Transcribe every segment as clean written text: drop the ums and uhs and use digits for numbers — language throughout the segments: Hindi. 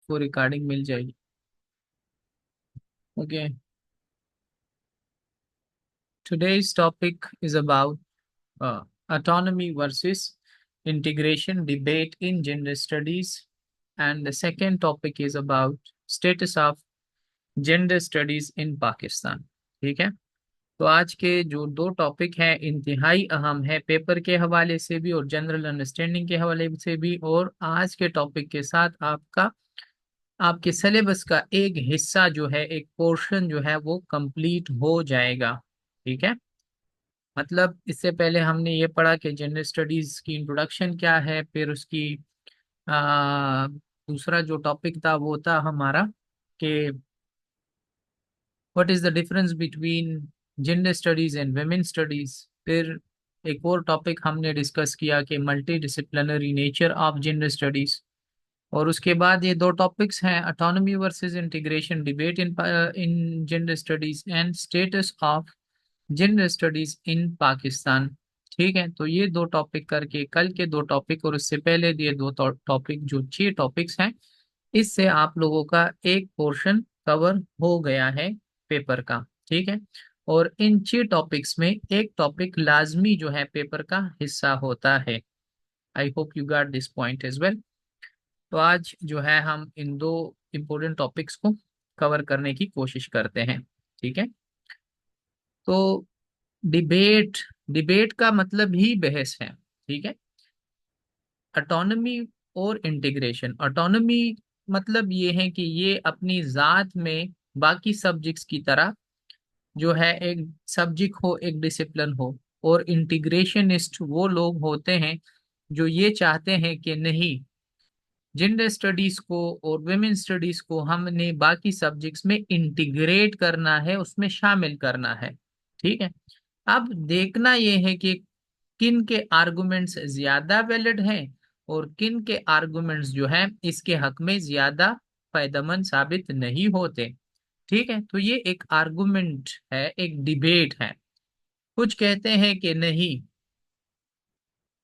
आपको रिकॉर्डिंग मिल जाएगी। Okay, today's topic is about autonomy versus integration debate in gender studies, and the second topic is about status of gender studies in Pakistan। ठीक है, तो आज के जो दो टॉपिक हैं इंतहाई अहम है, पेपर के हवाले से भी और जनरल अंडरस्टैंडिंग के हवाले से भी, और आज के टॉपिक के साथ आपका आपके सिलेबस का एक हिस्सा जो है, एक पोर्शन जो है वो कंप्लीट हो जाएगा। ठीक है, मतलब इससे पहले हमने ये पढ़ा कि जेंडर स्टडीज की इंट्रोडक्शन क्या है, फिर उसकी दूसरा जो टॉपिक था वो था हमारा कि what is the difference between gender studies and women studies. फिर एक और टॉपिक हमने डिस्कस किया कि multi disciplinary nature of gender studies. और उसके बाद ये दो टॉपिक्स हैं, autonomy versus integration debate in in gender studies and status of gender studies in Pakistan. ठीक है, तो ये दो टॉपिक करके कल के दो टॉपिक और उससे पहले ये दो टॉपिक, जो 6 टॉपिक्स हैं, इससे आप लोगों का एक पोर्शन कवर हो गया है पेपर का। ठीक है, और इन 6 टॉपिक्स में एक टॉपिक लाजमी जो है पेपर का हिस्सा होता है। I hope you got this point as well. तो आज जो है हम इन दो इम्पोर्टेंट टॉपिक्स को कवर करने की कोशिश करते हैं। ठीक है, तो डिबेट डिबेट का मतलब ही बहस है। ठीक है, ऑटोनॉमी और इंटीग्रेशन। ऑटोनॉमी मतलब ये है कि ये अपनी जात में बाकी सब्जेक्ट्स की तरह जो है एक सब्जेक्ट हो, एक डिसिप्लिन हो। और इंटीग्रेशनिस्ट वो लोग होते हैं जो ये चाहते हैं कि नहीं, जेंडर स्टडीज को और वुमेन स्टडीज को हमने बाकी सब्जेक्ट्स में इंटीग्रेट करना है, उसमें शामिल करना है। ठीक है, अब देखना यह है कि किन के आर्गुमेंट्स ज्यादा वैलिड हैं और किन के आर्गुमेंट्स जो हैं इसके हक में ज्यादा फायदेमंद साबित नहीं होते। ठीक है, तो ये एक आर्गुमेंट है, एक डिबेट है। कुछ कहते हैं कि नहीं,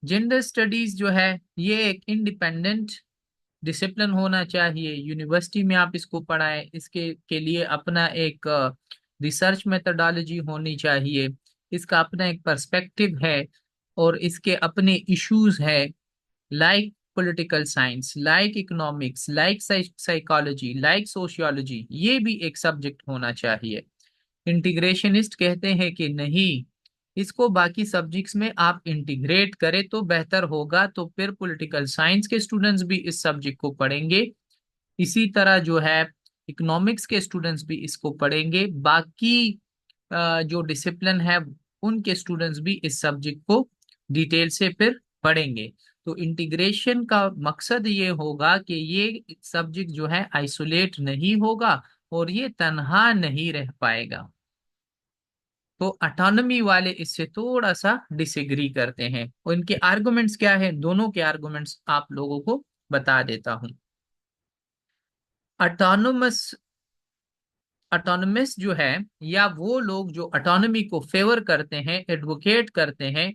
जेंडर स्टडीज जो है ये एक इंडिपेंडेंट डिसिप्लिन होना चाहिए, यूनिवर्सिटी में आप इसको पढ़ाएं, इसके के लिए अपना एक रिसर्च मेथोडोलॉजी होनी चाहिए, इसका अपना एक पर्सपेक्टिव है और इसके अपने इश्यूज है, like political science, like economics, like psychology, like sociology, ये भी एक सब्जेक्ट होना चाहिए। इंटीग्रेशनिस्ट कहते हैं कि नहीं, इसको बाकी सब्जेक्ट्स में आप इंटीग्रेट करें तो बेहतर होगा, तो फिर पॉलिटिकल साइंस के स्टूडेंट्स भी इस सब्जेक्ट को पढ़ेंगे, इसी तरह जो है इकोनॉमिक्स के स्टूडेंट्स भी इसको पढ़ेंगे, बाकी जो डिसिप्लिन है उनके स्टूडेंट्स भी इस सब्जेक्ट को डिटेल से फिर पढ़ेंगे। तो इंटीग्रेशन का मकसद ये होगा कि ये सब्जेक्ट जो है आइसोलेट नहीं होगा और ये तनहा नहीं रह पाएगा। तो अटोनॉमी वाले इससे थोड़ा सा डिसएग्री करते हैं, और इनके आर्गुमेंट्स क्या है, दोनों के आर्गुमेंट्स आप लोगों को बता देता हूं। अटोनोमस अटोनमस जो है, या वो लोग जो अटोनॉमी को फेवर करते हैं, एडवोकेट करते हैं,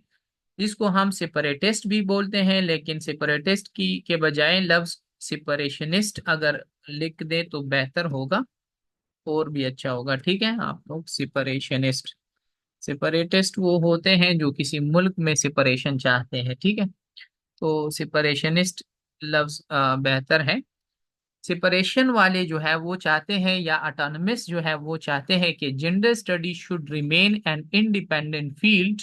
जिसको हम सेपरेटिस्ट भी बोलते हैं, लेकिन सेपरेटिस्ट की के बजाय लफ्ज सेपरेशनिस्ट अगर लिख दे तो बेहतर होगा और भी अच्छा होगा। ठीक है, आप लोग सेपरेशनिस्ट, सेपरेटिस्ट वो होते हैं जो किसी मुल्क में सेपरेशन चाहते हैं। ठीक है, तो सेपरेशनिस्ट लफ्ज बेहतर है। सेपरेशन वाले जो है वो चाहते हैं, या ऑटोनमस जो है वो चाहते हैं कि gender study should remain an independent field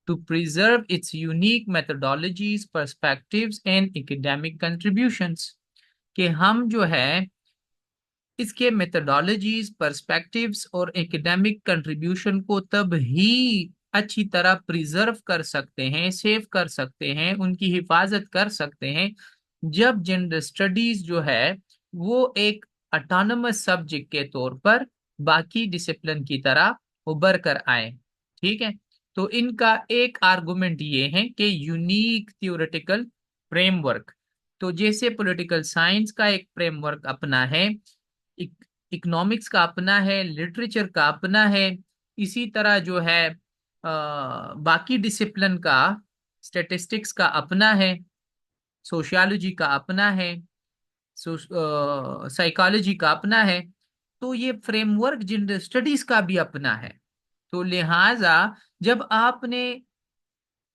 to preserve its unique methodologies, perspectives and academic contributions. कि हम जो है इसके मेथोडोलॉजीज, पर्सपेक्टिव्स और एकेडमिक कंट्रीब्यूशन को तब ही अच्छी तरह प्रिजर्व कर सकते हैं, सेव कर सकते हैं, उनकी हिफाजत कर सकते हैं, जब जेंडर स्टडीज जो है वो एक ऑटोनमस सब्जेक्ट के तौर पर बाकी डिसिप्लिन की तरह उभर कर आए। ठीक है, तो इनका एक आर्गुमेंट ये है कि यूनिक थियोरेटिकल फ्रेमवर्क, तो जैसे पॉलिटिकल साइंस का एक फ्रेमवर्क अपना है, इकोनॉमिक्स का अपना है, लिटरेचर का अपना है, इसी तरह जो है बाकी डिसिप्लिन का, स्टैटिस्टिक्स का अपना है, सोशियोलॉजी का अपना है, साइकोलॉजी का अपना है, तो ये फ्रेमवर्क जेंडर स्टडीज का भी अपना है। तो लिहाजा जब आपने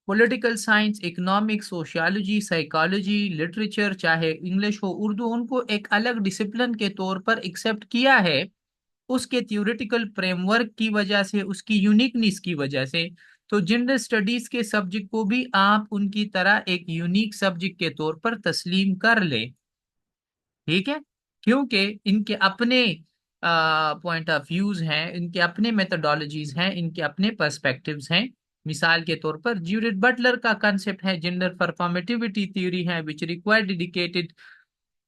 political science, economics, sociology, psychology, literature, चाहे इंग्लिश हो, उर्दू, उनको एक अलग डिसिप्लिन के तौर पर एक्सेप्ट किया है, उसके थ्योरेटिकल फ्रेमवर्क की वजह से, उसकी यूनिकनेस की वजह से, तो जेंडर स्टडीज के सब्जेक्ट को भी आप उनकी तरह एक यूनिक सब्जेक्ट के तौर पर तस्लीम कर ले। ठीक है, क्योंकि इनके अपने पॉइंट ऑफ व्यूज हैं, इनके अपने मेथोडोलॉजीज हैं, इनके अपने पर्सपेक्टिव्स हैं। मिसाल के तौर पर ज्यूडिथ बटलर का कंसेप्ट है जेंडर परफॉर्मेटिविटी थ्योरी है, which require dedicated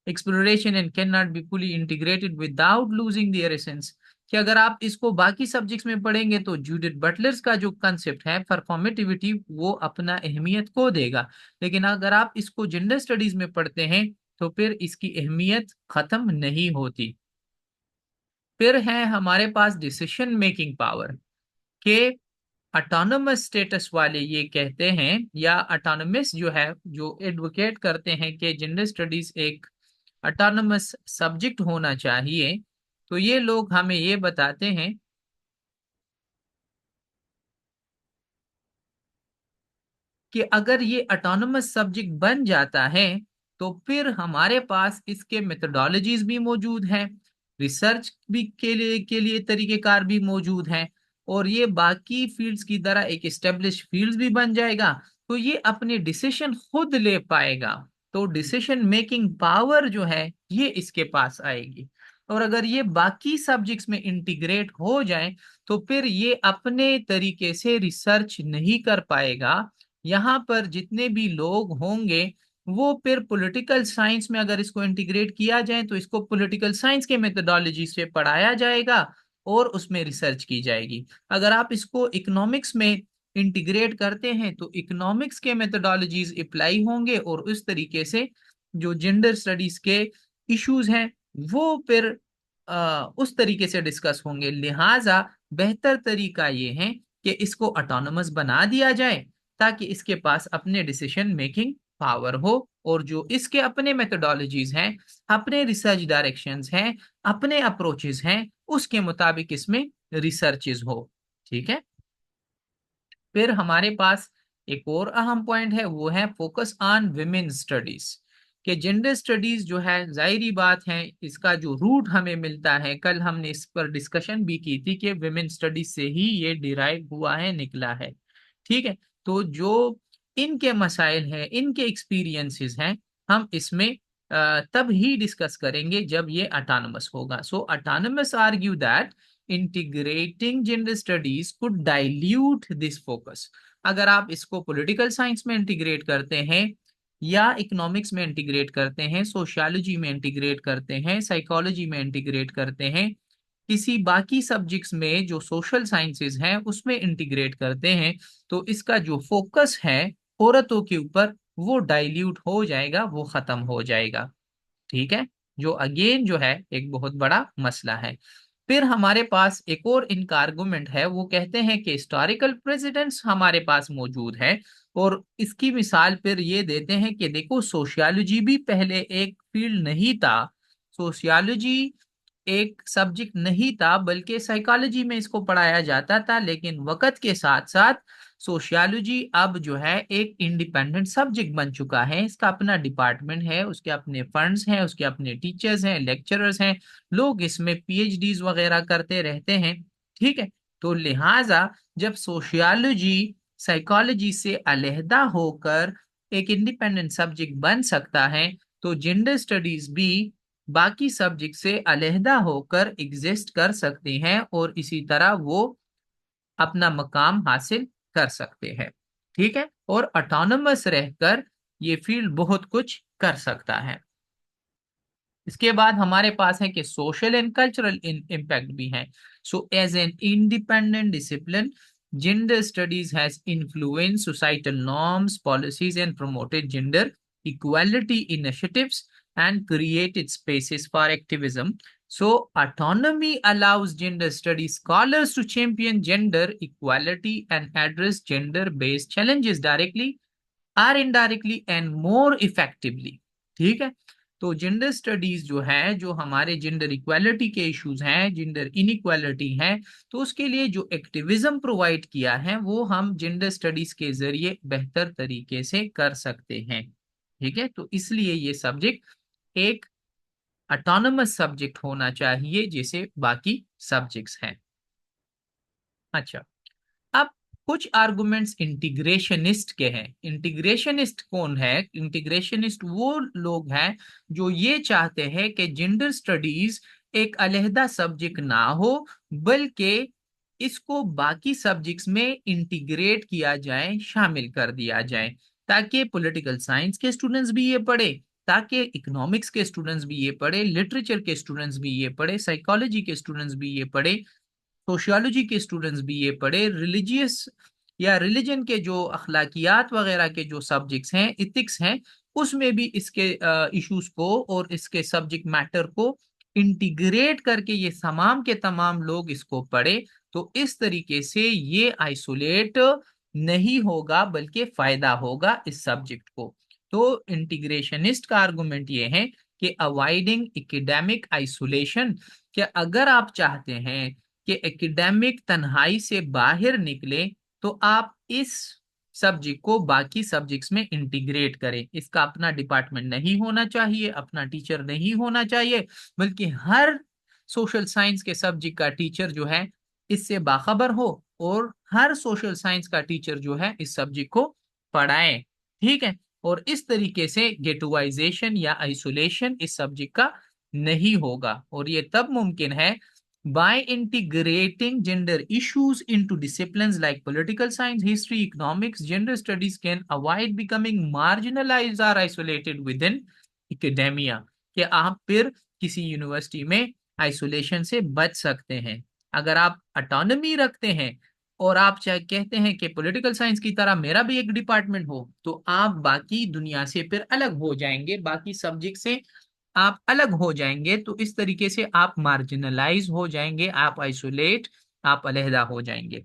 exploration and can not be fully integrated without losing their essence. कि अगर आप इसको बाकी सब्जेक्ट्स में पढ़ेंगे तो जूडिथ बटलर्स का जो कंसेप्ट है परफॉर्मेटिविटी, वो अपना अहमियत खो देगा। लेकिन अगर आप इसको जेंडर स्टडीज में पढ़ते हैं तो फिर इसकी अहमियत खत्म नहीं होती। फिर है हमारे पास डिसीजन मेकिंग पावर के ऑटोनोमस स्टेटस वाले ये कहते हैं, या ऑटोनोमस जो है, जो एडवोकेट करते हैं कि जेंडर स्टडीज एक ऑटोनोमस सब्जेक्ट होना चाहिए, तो ये लोग हमें ये बताते हैं कि अगर ये ऑटोनोमस सब्जेक्ट बन जाता है तो फिर हमारे पास इसके मेथोडोलॉजीज भी मौजूद हैं, रिसर्च भी के लिए तरीकेकार भी मौजूद हैं, और ये बाकी फील्ड्स की तरह एक एस्टेब्लिश फील्ड्स भी बन जाएगा। तो ये अपने डिसीजन खुद ले पाएगा, तो डिसीजन मेकिंग पावर जो है ये इसके पास आएगी। और अगर ये बाकी सब्जेक्ट्स में इंटीग्रेट हो जाए तो फिर ये अपने तरीके से रिसर्च नहीं कर पाएगा। यहाँ पर जितने भी लोग होंगे वो फिर पॉलिटिकल साइंस में अगर इसको इंटीग्रेट किया जाए तो इसको पॉलिटिकल साइंस के मेथोडोलॉजी से पढ़ाया जाएगा और उसमें रिसर्च की जाएगी। अगर आप इसको इकोनॉमिक्स में इंटीग्रेट करते हैं तो इकोनॉमिक्स के मेथोडोलॉजीज अप्लाई होंगे, और उस तरीके से जो जेंडर स्टडीज के इश्यूज हैं वो फिर उस तरीके से डिस्कस होंगे। लिहाजा बेहतर तरीका ये है कि इसको ऑटोनोमस बना दिया जाए ताकि इसके पास अपने डिसीजन मेकिंग पावर हो, और जो इसके अपने मेथोडोलॉजीज हैं, अपने रिसर्च डायरेक्शंस हैं, अपने अप्रोचेस हैं, उसके मुताबिक इसमें रिसर्चेस हो। ठीक है, फिर हमारे पास एक और अहम पॉइंट है, वो है फोकस ऑन विमेन स्टडीज। कि जेंडर स्टडीज जो है, जाहिरी बात है, इसका जो रूट हमें मिलता है, कल हमने इस पर डिस्कशन भी की थी कि विमेन स्टडीज से ही ये डिराइव हुआ है, निकला है। ठीक है, तो जो इनके मसाइल हैं, इनके एक्सपीरियंसेस हैं, हम इसमें तब ही डिस्कस करेंगे जब ये ऑटोनोमस होगा। So autonomous argue that integrating gender studies could dilute this focus. अगर आप इसको पॉलिटिकल साइंस में इंटीग्रेट करते हैं, या इकोनॉमिक्स में इंटीग्रेट करते हैं, सोशियोलॉजी में इंटीग्रेट करते हैं, साइकोलॉजी में इंटीग्रेट करते हैं, किसी बाकी सब्जेक्ट्स में जो सोशल साइंसेज हैं उसमें इंटीग्रेट करते हैं, तो इसका जो फोकस है औरतों के ऊपर वो डाइल्यूट हो जाएगा, वो खत्म हो जाएगा। ठीक है, जो अगेन जो है एक बहुत बड़ा मसला है। फिर हमारे पास एक और इनका आर्गुमेंट है, वो कहते हैं कि हिस्टोरिकल प्रेसिडेंट्स हमारे पास मौजूद है, और इसकी मिसाल फिर ये देते हैं कि देखो सोशियोलॉजी भी पहले एक फील्ड नहीं था, सोशियोलॉजी एक सब्जेक्ट नहीं था, बल्कि साइकोलॉजी में इसको पढ़ाया जाता था, लेकिन वक्त के साथ साथ सोशियोलॉजी अब जो है एक इंडिपेंडेंट सब्जेक्ट बन चुका है, इसका अपना डिपार्टमेंट है, उसके अपने फंड्स हैं, उसके अपने टीचर्स हैं, लेक्चरर्स हैं, लोग इसमें पीएचडीज वगैरह करते रहते हैं। ठीक है, तो लिहाजा जब सोशियोलॉजी साइकोलॉजी से अलहदा होकर एक इंडिपेंडेंट सब्जेक्ट बन सकता है, तो जेंडर स्टडीज भी बाकी सब्जेक्ट से अलहदा होकर एग्जिस्ट कर सकते हैं, और इसी तरह वो अपना मकाम हासिल कर सकते हैं। ठीक है, और ऑटोनोमस रहकर ये फील्ड बहुत कुछ कर सकता है। इसके बाद हमारे पास है कि सोशल एंड कल्चरल इम्पैक्ट भी है। So as an independent discipline, gender studies has influence societal norms, policies and promoted gender equality initiatives and created spaces for activism. So, autonomy allows gender studies scholars to champion gender equality and address gender-based challenges directly or indirectly and more effectively. ठीक है, तो जेंडर स्टडीज जो है, जो हमारे जेंडर इक्वालिटी के इश्यूज हैं, जेंडर इनइक्वालिटी है, तो उसके लिए जो एक्टिविज्म प्रोवाइड किया है वो हम जेंडर स्टडीज के जरिए बेहतर तरीके से कर सकते हैं। ठीक है, तो इसलिए ये सब्जेक्ट एक ऑटोनमस सब्जेक्ट होना चाहिए जैसे बाकी सब्जेक्ट्स हैं। अच्छा, अब कुछ आर्गुमेंट्स इंटीग्रेशनिस्ट के हैं। इंटीग्रेशनिस्ट कौन है? इंटीग्रेशनिस्ट वो लोग हैं जो ये चाहते हैं कि जेंडर स्टडीज एक अलहदा सब्जेक्ट ना हो, बल्कि इसको बाकी सब्जेक्ट्स में इंटीग्रेट किया जाए, शामिल कर दिया जाए, ताकि पॉलिटिकल साइंस के स्टूडेंट्स भी ये पढ़े, ताकि इकोनॉमिक्स के स्टूडेंट्स भी ये पढ़े, लिटरेचर के स्टूडेंट्स भी ये पढ़े, साइकोलॉजी के स्टूडेंट्स भी ये पढ़े, सोशियोलॉजी के स्टूडेंट्स भी ये पढ़े, रिलीजियस या रिलीजन के जो अखलाकियात वगैरह के जो सब्जेक्ट्स हैं, इथिक्स हैं, उसमें भी इसके इश्यूज को और इसके सब्जेक्ट मैटर को इंटीग्रेट करके ये तमाम के तमाम लोग इसको पढ़े। तो इस तरीके से ये आइसोलेट नहीं होगा, बल्कि फायदा होगा इस सब्जेक्ट को। तो इंटीग्रेशनिस्ट का आर्गुमेंट ये है कि अवॉइडिंग एकेडमिक आइसोलेशन, कि अगर आप चाहते हैं कि एकेडमिक तन्हाई से बाहर निकले, तो आप इस सब्जेक्ट को बाकी सब्जेक्ट्स में इंटीग्रेट करें। इसका अपना डिपार्टमेंट नहीं होना चाहिए, अपना टीचर नहीं होना चाहिए, बल्कि हर सोशल साइंस के सब्जेक्ट का टीचर जो है इससे बाखबर हो, और हर सोशल साइंस का टीचर जो है इस सब्जेक्ट को पढ़ाए। ठीक है, और इस तरीके से गेटुआइजेशन या आइसोलेशन इस सब्जेक्ट का नहीं होगा, और ये तब मुमकिन है by integrating gender issues into disciplines like political science, history, economics. Gender studies can avoid becoming marginalized or isolated within academia, कि आप फिर किसी यूनिवर्सिटी में आइसोलेशन से बच सकते हैं। अगर आप ऑटोनॉमी रखते हैं और आप चाहे कहते हैं कि पॉलिटिकल साइंस की तरह मेरा भी एक डिपार्टमेंट हो, तो आप बाकी दुनिया से फिर अलग हो जाएंगे, बाकी सब्जेक्ट से आप अलग हो जाएंगे। तो इस तरीके से आप मार्जिनलाइज हो जाएंगे, आप आइसोलेट, आप अलहदा हो जाएंगे।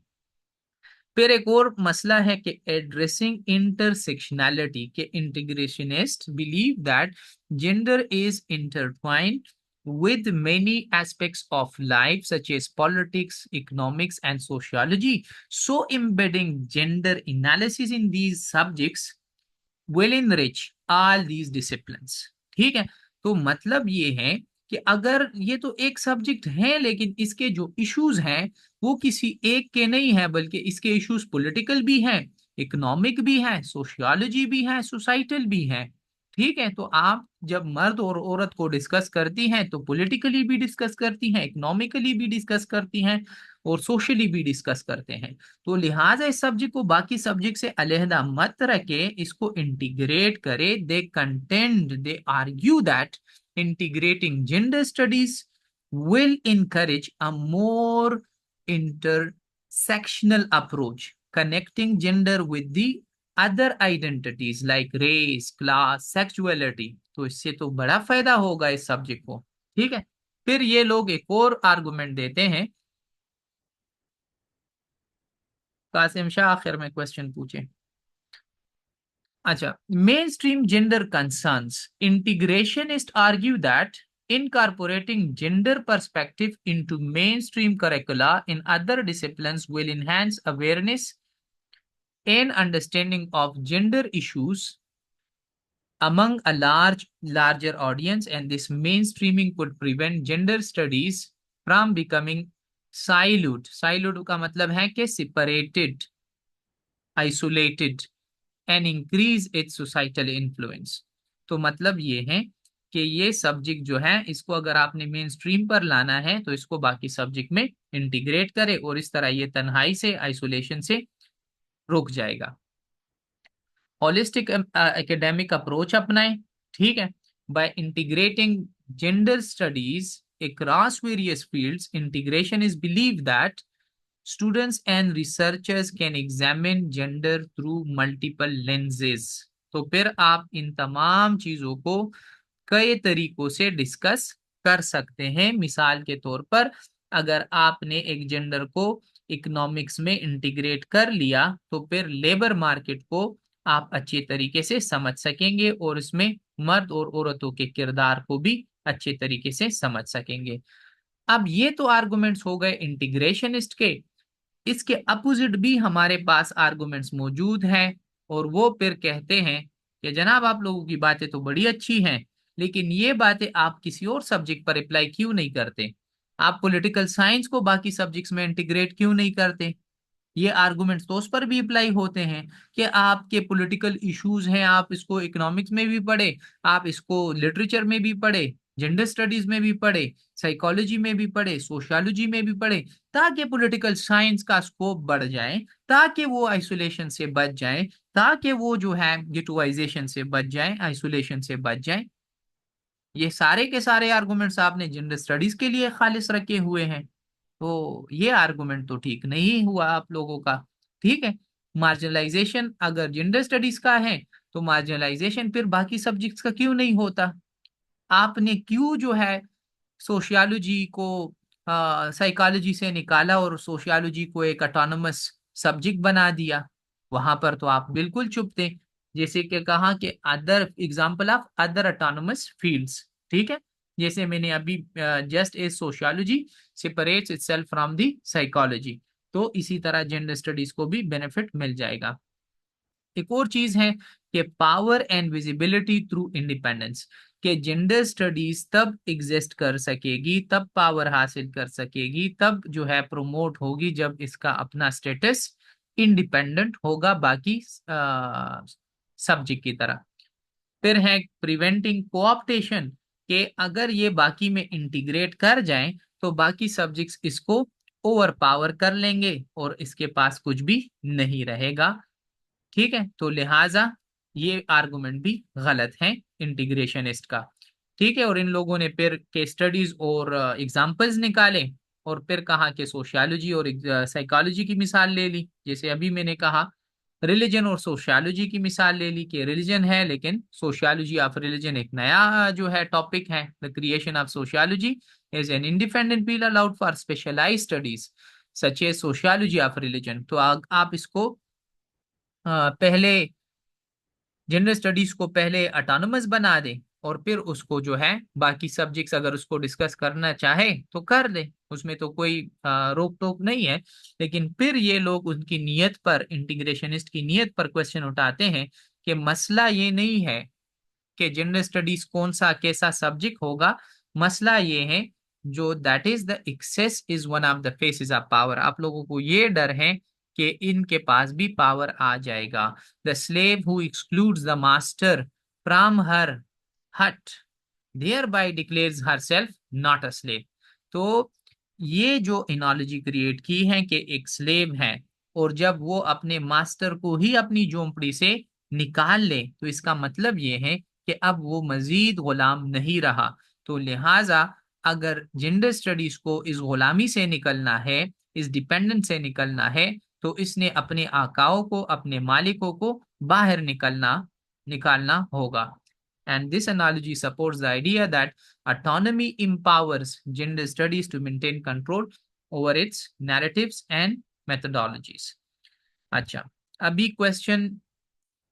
फिर एक और मसला है कि एड्रेसिंग इंटरसेक्शनैलिटी, के integrationist believe that gender is intertwined with many aspects of life such as politics, economics and sociology, so embedding gender analysis in these subjects will enrich all these disciplines। ठीक है, तो मतलब ये है कि अगर ये तो एक सब्जेक्ट है, लेकिन इसके जो इश्यूज हैं वो किसी एक के नहीं है, बल्कि इसके इश्यूज पॉलिटिकल भी हैं, इकोनॉमिक भी हैं, सोशियोलॉजी भी है, सोसाइटल भी है। ठीक है, तो आप जब मर्द और औरत को डिस्कस करती हैं तो पॉलिटिकली भी डिस्कस करती हैं, इकोनॉमिकली भी डिस्कस करती हैं, और सोशली भी डिस्कस करते हैं। तो लिहाजा इस सब्जेक्ट को बाकी सब्जेक्ट से अलहदा मत रखे, इसको इंटीग्रेट करे। They contend, they argue that integrating gender studies will encourage a more intersectional approach, connecting gender with the other identities like race, class, sexuality। तो इससे तो बड़ा फायदा होगा इस सब्जेक्ट को। ठीक है, फिर ये लोग एक और आर्गुमेंट देते हैं। कासिम शाह आखिर में क्वेश्चन पूछे। अच्छा, mainstream gender concerns, integrationist argue that incorporating gender perspective into mainstream curricula in other disciplines will enhance awareness and understanding of gender issues among a larger audience, and this mainstreaming could prevent gender studies from becoming siloed। siloed का मतलब है कि separated, isolated and increase its societal influence। तो मतलब ये है कि ये सब्जेक्ट जो है इसको अगर आपने मेन स्ट्रीम पर लाना है तो इसको बाकी सब्जेक्ट में इंटीग्रेट करे, और इस तरह ये तन्हाई से, आइसोलेशन से रुक जाएगा। होलिस्टिक एकेडमिक अप्रोच अपनाएं। ठीक है, by integrating gender studies across various fields, integration is believed that students and researchers can examine gender through multiple lenses। तो फिर आप इन तमाम चीजों को कई तरीकों से डिस्कस कर सकते हैं। मिसाल के तौर पर अगर आपने एक जेंडर को इकोनॉमिक्स में इंटीग्रेट कर लिया, तो फिर लेबर मार्केट को आप अच्छे तरीके से समझ सकेंगे और इसमें मर्द और औरतों के किरदार को भी अच्छे तरीके से समझ सकेंगे। अब ये तो आर्गुमेंट्स हो गए इंटीग्रेशनिस्ट के। इसके अपोजिट भी हमारे पास आर्गुमेंट्स मौजूद हैं, और वो फिर कहते हैं कि जनाब आप लोगों की बातें तो बड़ी अच्छी हैं, लेकिन ये बातें आप किसी और सब्जेक्ट पर अप्लाई क्यों नहीं करते? आप पॉलिटिकल साइंस को बाकी सब्जेक्ट्स में इंटीग्रेट क्यों नहीं करते? ये आर्गुमेंट्स तो उस पर भी अप्लाई होते हैं कि आपके पॉलिटिकल इश्यूज हैं, आप इसको इकोनॉमिक्स में भी पढ़े, आप इसको लिटरेचर में भी पढ़े, जेंडर स्टडीज में भी पढ़े, साइकोलॉजी में भी पढ़े, सोशियोलॉजी में भी पढ़े, ताकि पॉलिटिकल साइंस का स्कोप बढ़ जाए, ताकि वो आइसोलेशन से बच जाए, ताकि वो जो है गिटोइजेशन से बच जाए, आइसोलेशन से बच जाए। ये सारे के सारे आर्गुमेंट्स आपने जेंडर स्टडीज के लिए खालिस रखे हुए हैं। तो ये आर्गुमेंट तो ठीक नहीं हुआ आप लोगों का। ठीक है, मार्जिनलाइजेशन अगर जेंडर स्टडीज का है, तो मार्जिनलाइजेशन फिर बाकी सब्जेक्ट्स का क्यों नहीं होता? आपने क्यों जो है सोशियोलॉजी को साइकोलॉजी से निकाला और सोशियोलॉजी को एक ऑटोनोमस सब्जेक्ट बना दिया? वहां पर तो आप बिल्कुल चुप थे। जैसे कि कहा कि other example of other autonomous fields. ठीक है, जैसे मैंने अभी just a sociology separates itself from the psychology, तो इसी तरह जेंडर स्टडीज को भी बेनिफिट मिल जाएगा। एक और चीज है कि power and visibility through independence, कि जेंडर स्टडीज तब एग्जिस्ट कर सकेगी, तब पावर हासिल कर सकेगी, तब जो है प्रोमोट होगी, जब इसका अपना स्टेटस इंडिपेंडेंट होगा बाकी सब्जेक्ट की तरह। फिर है प्रिवेंटिंग कोऑप्टेशन, के अगर ये बाकी में इंटीग्रेट कर जाएं, तो बाकी सब्जेक्ट्स इसको ओवर पावर कर लेंगे और इसके पास कुछ भी नहीं रहेगा। ठीक है, तो लिहाजा ये आर्गुमेंट भी गलत है इंटीग्रेशनिस्ट का। ठीक है, और इन लोगों ने फिर केस स्टडीज और एग्जाम्पल्स निकाले, और फिर कहा कि सोशियोलॉजी और साइकोलॉजी की मिसाल ले ली। जैसे अभी मैंने कहा, रिलीजन और सोशियोलॉजी की मिसाल ले ली कि रिलीजन है, लेकिन सोशियोलॉजी ऑफ रिलीजन एक नया जो है टॉपिक है। The creation of sociology is an independent field allowed for specialised studies such a sociology of religion. तो आप इसको पहले जेंडर स्टडीज को पहले ऑटोनोमस बना दे, और फिर उसको जो है बाकी सब्जेक्ट्स अगर उसको डिस्कस करना चाहे तो कर ले, उसमें तो कोई रोक टोक नहीं है। लेकिन फिर ये लोग उनकी नीयत पर, इंटीग्रेशनिस्ट की नीयत पर क्वेश्चन उठाते हैं कि मसला ये नहीं है कि जेंडर स्टडीज कौन सा कैसा सब्जेक्ट होगा, मसला ये है जो that is the access is one of the faces of power. आप लोगों को ये डर है कि इनके पास भी पावर आ जाएगा। The slave who excludes the master from her hut thereby declares herself not a slave. तो ये जो इनोलॉजी क्रिएट की है कि एक स्लेव है, और जब वो अपने मास्टर को ही अपनी झोंपड़ी से निकाल ले, तो इसका मतलब ये है कि अब वो मजीद गुलाम नहीं रहा। तो लिहाजा अगर जेंडर स्टडीज को इस गुलामी से निकलना है, इस डिपेंडेंस से निकलना है, तो इसने अपने आकाओं को, अपने मालिकों को बाहर निकालना होगा। And this analogy supports the idea that autonomy empowers gender studies to maintain control over its narratives and methodologies. अच्छा, अभी क्वेश्चन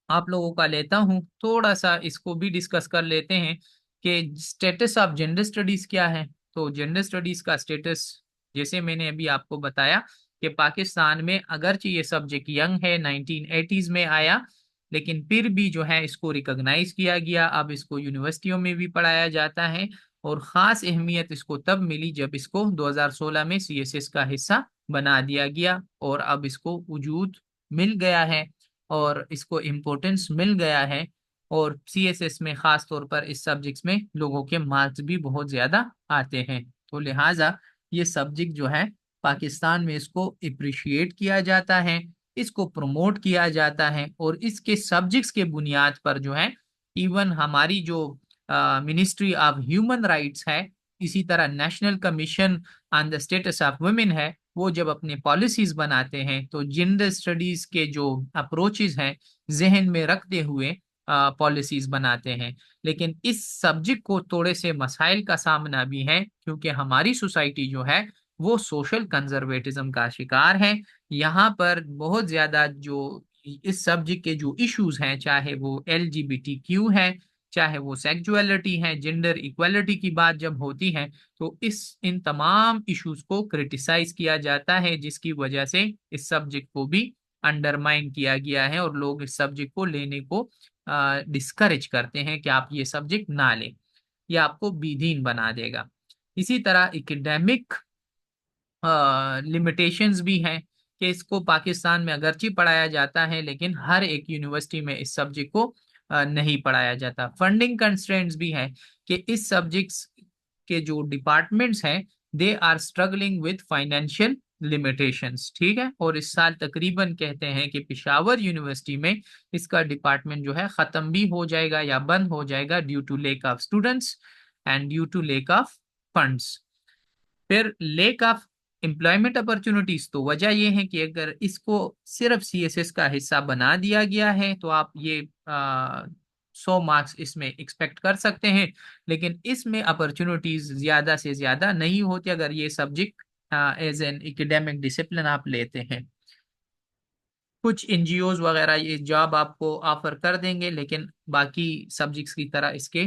आप लोगों का लेता हूं, थोड़ा सा इसको भी डिस्कस कर लेते हैं कि स्टेटस ऑफ जेंडर स्टडीज क्या है। तो जेंडर स्टडीज का स्टेटस, जैसे मैंने अभी आपको बताया कि पाकिस्तान में अगरचे ये सब्जेक्ट यंग है, 1980s में आया, लेकिन फिर भी जो है इसको रिकॉग्नाइज किया गया। अब इसको यूनिवर्सिटियों में भी पढ़ाया जाता है, और ख़ास अहमियत इसको तब मिली जब इसको 2016 में सीएसएस का हिस्सा बना दिया गया, और अब इसको वजूद मिल गया है और इसको इम्पोर्टेंस मिल गया है। और सीएसएस में ख़ास तौर पर इस सब्जेक्ट्स में लोगों के मार्क्स भी बहुत ज़्यादा आते हैं। तो लिहाजा ये सब्जेक्ट जो है पाकिस्तान में इसको अप्रिशिएट किया जाता है, इसको प्रमोट किया जाता है, और इसके सब्जेक्ट्स के बुनियाद पर जो है इवन हमारी जो मिनिस्ट्री ऑफ ह्यूमन राइट्स है, इसी तरह national commission on the status of women है, वो जब अपने पॉलिसीज बनाते हैं तो जेंडर स्टडीज के जो अप्रोचेस हैं जहन में रखते हुए पॉलिसीज बनाते हैं। लेकिन इस सब्जेक्ट को थोड़े से मसाइल का सामना भी है, क्योंकि हमारी सोसाइटी जो है वो सोशल कंजर्वेटिज्म का शिकार है। यहाँ पर बहुत ज्यादा जो इस सब्जेक्ट के जो इश्यूज हैं, चाहे वो LGBTQ है, चाहे वो सेक्सुअलिटी है, जेंडर इक्वालिटी की बात जब होती है, तो इन तमाम इश्यूज को क्रिटिसाइज किया जाता है, जिसकी वजह से इस सब्जेक्ट को भी अंडरमाइन किया गया है और लोग इस सब्जेक्ट को लेने को डिस्करेज करते हैं कि आप ये सब्जेक्ट ना लें, ये आपको विधीन बना देगा। इसी तरह एकेडमिक लिमिटेशंस भी हैं कि इसको पाकिस्तान में अगरचे पढ़ाया जाता है, लेकिन हर एक यूनिवर्सिटी में इस सब्जेक्ट को नहीं पढ़ाया जाता। फंडिंग कंस्ट्रेंट्स भी हैं कि इस सब्जेक्ट्स के जो डिपार्टमेंट्स हैं, they are struggling with financial limitations, ठीक है। और इस साल तकरीबन कहते हैं कि पिशावर यूनिवर्सिटी में इसका डिपार्टमेंट जो है खत्म भी हो जाएगा या बंद हो जाएगा, due to lack of students and due to lack of funds. फिर लेक ऑफ एम्प्लॉयमेंट अपॉर्चुनिटीज, तो वजह यह है कि अगर इसको सिर्फ CSS का हिस्सा बना दिया गया है तो आप ये 100 मार्क्स इसमें एक्सपेक्ट कर सकते हैं, लेकिन इसमें अपॉर्चुनिटीज ज्यादा से ज्यादा नहीं होती अगर ये subject as an academic discipline आप लेते हैं। कुछ NGOs वगैरह ये जॉब आपको ऑफर कर देंगे, लेकिन बाकी सब्जेक्ट्स की तरह इसके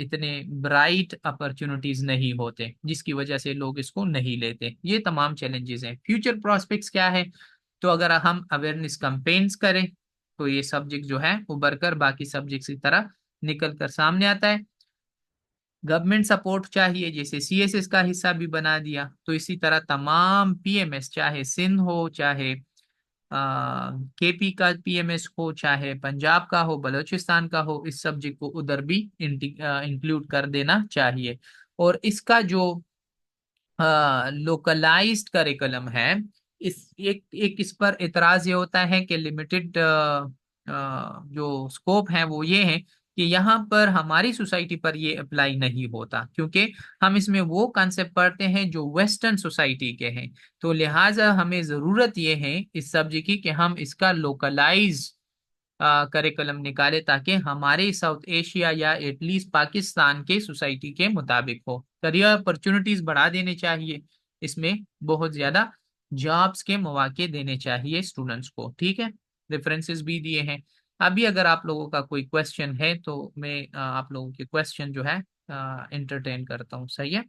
इतने ब्राइट अपॉर्चुनिटीज नहीं होते, जिसकी वजह से लोग इसको नहीं लेते। ये तमाम चैलेंजेस हैं। फ्यूचर प्रोस्पेक्ट्स क्या है, तो अगर हम अवेयरनेस कैंपेन्स करें तो ये सब्जेक्ट जो है उभर कर बाकी सब्जेक्ट्स की तरह निकल कर सामने आता है। गवर्नमेंट सपोर्ट चाहिए, जैसे CSS का हिस्सा भी बना दिया, तो इसी तरह तमाम PMS, चाहे सिंध हो, चाहे KP का PMS हो, चाहे पंजाब का हो, बलूचिस्तान का हो, इस सब्जेक्ट को उधर भी इंक्लूड कर देना चाहिए। और इसका जो लोकलाइज्ड करिकुलम है, एक इस पर एतराज ये होता है कि लिमिटेड जो स्कोप है वो ये है कि यहाँ पर हमारी सोसाइटी पर ये अप्लाई नहीं होता, क्योंकि हम इसमें वो कॉन्सेप्ट पढ़ते हैं जो वेस्टर्न सोसाइटी के हैं। तो लिहाजा हमें ज़रूरत ये है इस सब्जेक्ट की कि हम इसका लोकलाइज करिकुलम निकाले, ताकि हमारे साउथ एशिया या एटलीस्ट पाकिस्तान के सोसाइटी के मुताबिक हो। करियर अपॉर्चुनिटीज बढ़ा देने चाहिए, इसमें बहुत ज्यादा जॉब्स के मौके देने चाहिए स्टूडेंट्स को, ठीक है। रेफरेंसेस भी दिए हैं। अभी अगर आप लोगों का कोई क्वेश्चन है तो मैं आप लोगों के क्वेश्चन जो है एंटरटेन करता हूँ, सही है।